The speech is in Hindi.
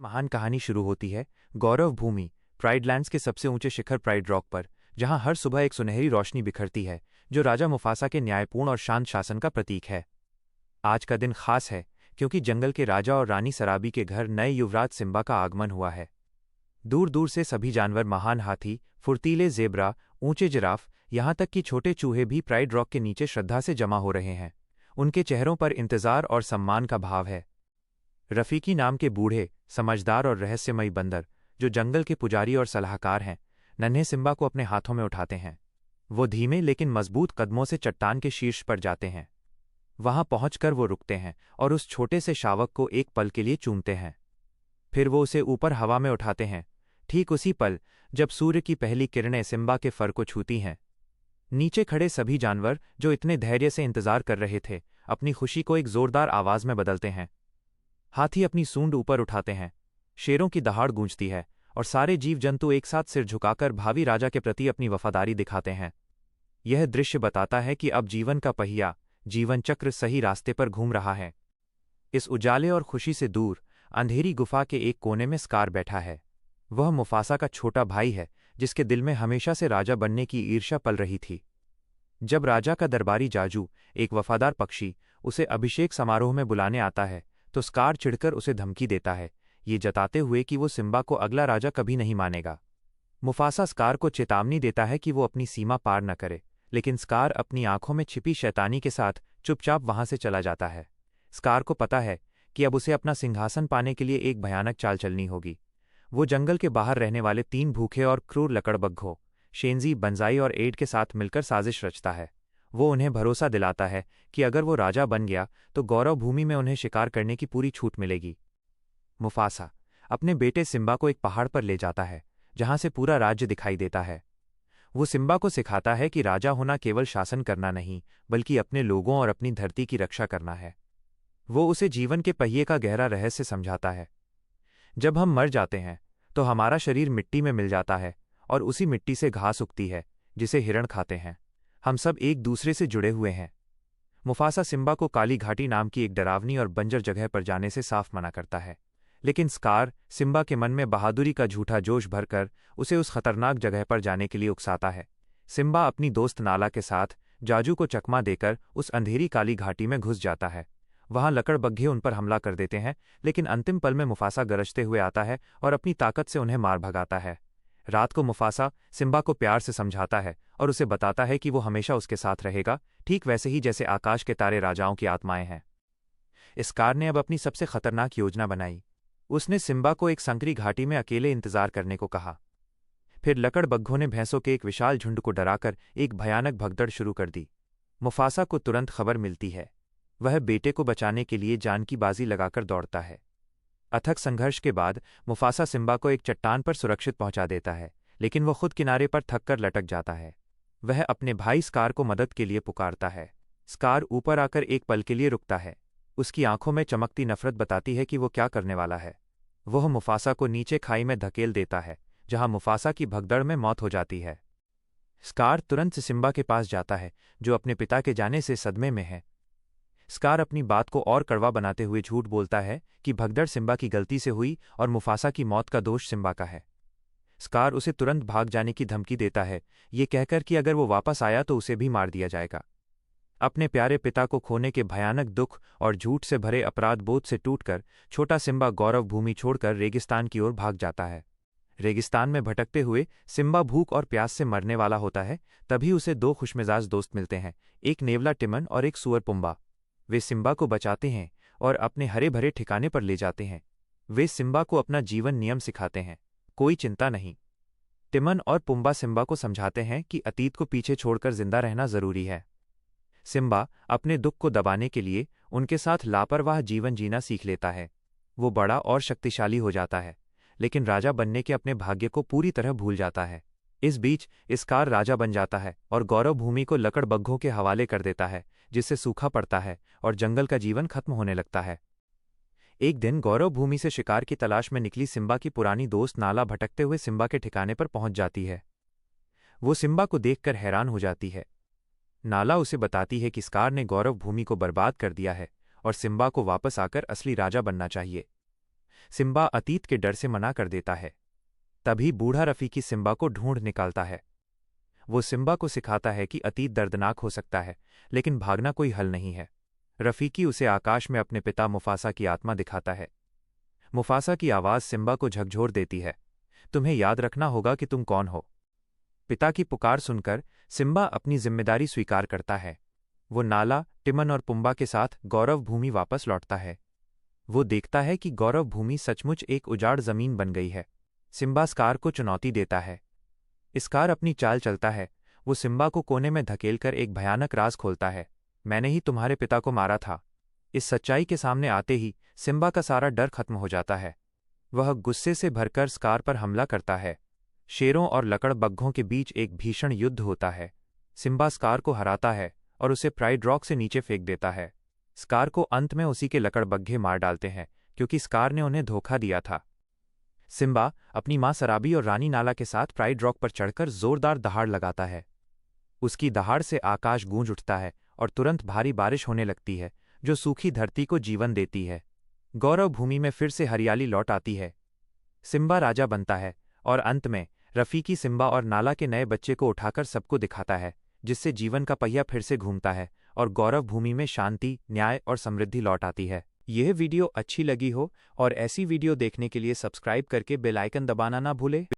महान कहानी शुरू होती है गौरव भूमि प्राइड लैंड्स के सबसे ऊंचे शिखर प्राइड रॉक पर, जहां हर सुबह एक सुनहरी रोशनी बिखरती है जो राजा मुफासा के न्यायपूर्ण और शांत शासन का प्रतीक है। आज का दिन खास है क्योंकि जंगल के राजा और रानी सराबी के घर नए युवराज सिम्बा का आगमन हुआ है। दूर दूर से सभी जानवर, महान हाथी, फुर्तीले जेब्रा, ऊंचे जिराफ, यहां तक कि छोटे चूहे भी प्राइड रॉक के नीचे श्रद्धा से जमा हो रहे हैं। उनके चेहरों पर इंतजार और सम्मान का भाव है। रफीकी नाम के बूढ़े, समझदार और रहस्यमयी बंदर, जो जंगल के पुजारी और सलाहकार हैं, नन्हे सिम्बा को अपने हाथों में उठाते हैं। वो धीमे लेकिन मजबूत कदमों से चट्टान के शीर्ष पर जाते हैं। वहां पहुंचकर वो रुकते हैं और उस छोटे से शावक को एक पल के लिए चूमते हैं। फिर वो उसे ऊपर हवा में उठाते हैं, ठीक उसी पल जब सूर्य की पहली किरणें सिम्बा के फर को छूती हैं। नीचे खड़े सभी जानवर, जो इतने धैर्य से इंतजार कर रहे थे, अपनी खुशी को एक जोरदार आवाज में बदलते हैं। हाथी अपनी सूंड ऊपर उठाते हैं, शेरों की दहाड़ गूंजती है और सारे जीव जंतु एक साथ सिर झुकाकर भावी राजा के प्रति अपनी वफादारी दिखाते हैं। यह दृश्य बताता है कि अब जीवन का पहिया, जीवन चक्र सही रास्ते पर घूम रहा है। इस उजाले और खुशी से दूर अंधेरी गुफा के एक कोने में स्कार बैठा है। वह मुफासा का छोटा भाई है, जिसके दिल में हमेशा से राजा बनने की ईर्ष्या पल रही थी। जब राजा का दरबारी जाजू, एक वफादार पक्षी, उसे अभिषेक समारोह में बुलाने आता है तो स्कार चिढ़कर उसे धमकी देता है, ये जताते हुए कि वो सिम्बा को अगला राजा कभी नहीं मानेगा। मुफासा स्कार को चेतावनी देता है कि वो अपनी सीमा पार न करे, लेकिन स्कार अपनी आंखों में छिपी शैतानी के साथ चुपचाप वहां से चला जाता है। स्कार को पता है कि अब उसे अपना सिंहासन पाने के लिए एक भयानक चाल चलनी होगी। वो जंगल के बाहर रहने वाले 3 भूखे और क्रूर लकड़बग्घों, शेंजी, बनजाई और एड के साथ मिलकर साजिश रचता है। वो उन्हें भरोसा दिलाता है कि अगर वो राजा बन गया तो गौरव भूमि में उन्हें शिकार करने की पूरी छूट मिलेगी। मुफासा अपने बेटे सिम्बा को एक पहाड़ पर ले जाता है, जहां से पूरा राज्य दिखाई देता है। वो सिम्बा को सिखाता है कि राजा होना केवल शासन करना नहीं, बल्कि अपने लोगों और अपनी धरती की रक्षा करना है। वो उसे जीवन के पहिए का गहरा रहस्य समझाता है। जब हम मर जाते हैं तो हमारा शरीर मिट्टी में मिल जाता है और उसी मिट्टी से घास उगती है, जिसे हिरण खाते हैं। हम सब एक दूसरे से जुड़े हुए हैं। मुफासा सिम्बा को काली घाटी नाम की एक डरावनी और बंजर जगह पर जाने से साफ मना करता है, लेकिन स्कार सिम्बा के मन में बहादुरी का झूठा जोश भरकर उसे उस खतरनाक जगह पर जाने के लिए उकसाता है। सिम्बा अपनी दोस्त नाला के साथ जाजू को चकमा देकर उस अंधेरी काली घाटी में घुस जाता है। वहां लकड़बग्घे उन पर हमला कर देते हैं, लेकिन अंतिम पल में मुफासा गरजते हुए आता है और अपनी ताकत से उन्हें मार भगाता है। रात को मुफासा सिम्बा को प्यार से समझाता है और उसे बताता है कि वो हमेशा उसके साथ रहेगा, ठीक वैसे ही जैसे आकाश के तारे राजाओं की आत्माएं हैं। स्कार ने अब अपनी सबसे खतरनाक योजना बनाई। उसने सिम्बा को एक संकरी घाटी में अकेले इंतजार करने को कहा। फिर लकड़बग्घों ने भैंसों के एक विशाल झुंड को डराकर एक भयानक भगदड़ शुरू कर दी। मुफासा को तुरंत खबर मिलती है। वह बेटे को बचाने के लिए जान की बाजी लगाकर दौड़ता है। अथक संघर्ष के बाद मुफासा सिम्बा को एक चट्टान पर सुरक्षित पहुंचा देता है, लेकिन वो खुद किनारे पर थक कर लटक जाता है। वह अपने भाई स्कार को मदद के लिए पुकारता है। स्कार ऊपर आकर एक पल के लिए रुकता है। उसकी आंखों में चमकती नफरत बताती है कि वो क्या करने वाला है। वह मुफासा को नीचे खाई में धकेल देता है, जहां मुफासा की भगदड़ में मौत हो जाती है। स्कार तुरंत सिम्बा के पास जाता है, जो अपने पिता के जाने से सदमे में है। स्कार अपनी बात को और कड़वा बनाते हुए झूठ बोलता है कि भगदड़ सिम्बा की गलती से हुई और मुफासा की मौत का दोष सिम्बा का है। स्कार उसे तुरंत भाग जाने की धमकी देता है, ये कहकर कि अगर वो वापस आया तो उसे भी मार दिया जाएगा। अपने प्यारे पिता को खोने के भयानक दुख और झूठ से भरे अपराध बोध से टूटकर छोटा सिम्बा गौरव भूमि छोड़कर रेगिस्तान की ओर भाग जाता है। रेगिस्तान में भटकते हुए सिम्बा भूख और प्यास से मरने वाला होता है। तभी उसे 2 खुशमिजाज दोस्त मिलते हैं, एक नेवला टिमन और एक सुअर पुम्बा। वे सिम्बा को बचाते हैं और अपने हरे भरे ठिकाने पर ले जाते हैं। वे सिम्बा को अपना जीवन नियम सिखाते हैं, कोई चिंता नहीं। टिमन और पुम्बा सिम्बा को समझाते हैं कि अतीत को पीछे छोड़कर जिंदा रहना जरूरी है। सिम्बा अपने दुख को दबाने के लिए उनके साथ लापरवाह जीवन जीना सीख लेता है। वो बड़ा और शक्तिशाली हो जाता है, लेकिन राजा बनने के अपने भाग्य को पूरी तरह भूल जाता है। इस बीच स्कार राजा बन जाता है और गौरव भूमि को लकड़बग्घों के हवाले कर देता है, जिससे सूखा पड़ता है और जंगल का जीवन खत्म होने लगता है। एक दिन गौरव भूमि से शिकार की तलाश में निकली सिम्बा की पुरानी दोस्त नाला भटकते हुए सिम्बा के ठिकाने पर पहुंच जाती है। वो सिम्बा को देखकर हैरान हो जाती है। नाला उसे बताती है कि स्कार ने गौरव भूमि को बर्बाद कर दिया है और सिम्बा को वापस आकर असली राजा बनना चाहिए। सिम्बा अतीत के डर से मना कर देता है। तभी बूढ़ा रफीकी सिम्बा को ढूंढ निकालता है। वो सिम्बा को सिखाता है कि अतीत दर्दनाक हो सकता है, लेकिन भागना कोई हल नहीं है। रफीकी उसे आकाश में अपने पिता मुफासा की आत्मा दिखाता है। मुफासा की आवाज़ सिम्बा को झकझोर देती है, तुम्हें याद रखना होगा कि तुम कौन हो। पिता की पुकार सुनकर सिम्बा अपनी जिम्मेदारी स्वीकार करता है। वो नाला, टिमन और पुम्बा के साथ गौरव भूमि वापस लौटता है। वो देखता है कि गौरव भूमि सचमुच एक उजाड़ जमीन बन गई है। सिम्बा स्कार को चुनौती देता है। स्कार अपनी चाल चलता है। वो सिम्बा को कोने में धकेलकर एक भयानक राज खोलता है, मैंने ही तुम्हारे पिता को मारा था। इस सच्चाई के सामने आते ही सिम्बा का सारा डर खत्म हो जाता है। वह गुस्से से भरकर स्कार पर हमला करता है। शेरों और लकड़बग्घों के बीच एक भीषण युद्ध होता है। सिम्बा स्कार को हराता है और उसे प्राइड रॉक से नीचे फेंक देता है। स्कार को अंत में उसी के लकड़बग्घे मार डालते हैं, क्योंकि स्कार ने उन्हें धोखा दिया था। सिम्बा अपनी मां सराबी और रानी नाला के साथ प्राइड रॉक पर चढ़कर जोरदार दहाड़ लगाता है। उसकी दहाड़ से आकाश गूंज उठता है और तुरंत भारी बारिश होने लगती है, जो सूखी धरती को जीवन देती है। गौरव भूमि में फिर से हरियाली लौट आती है। सिम्बा राजा बनता है और अंत में रफीकी सिम्बा और नाला के नए बच्चे को उठाकर सबको दिखाता है, जिससे जीवन का पहिया फिर से घूमता है और गौरव भूमि में शांति, न्याय और समृद्धि लौट आती है। यह वीडियो अच्छी लगी हो और ऐसी वीडियो देखने के लिए सब्सक्राइब करके बेल आइकन दबाना ना भूले।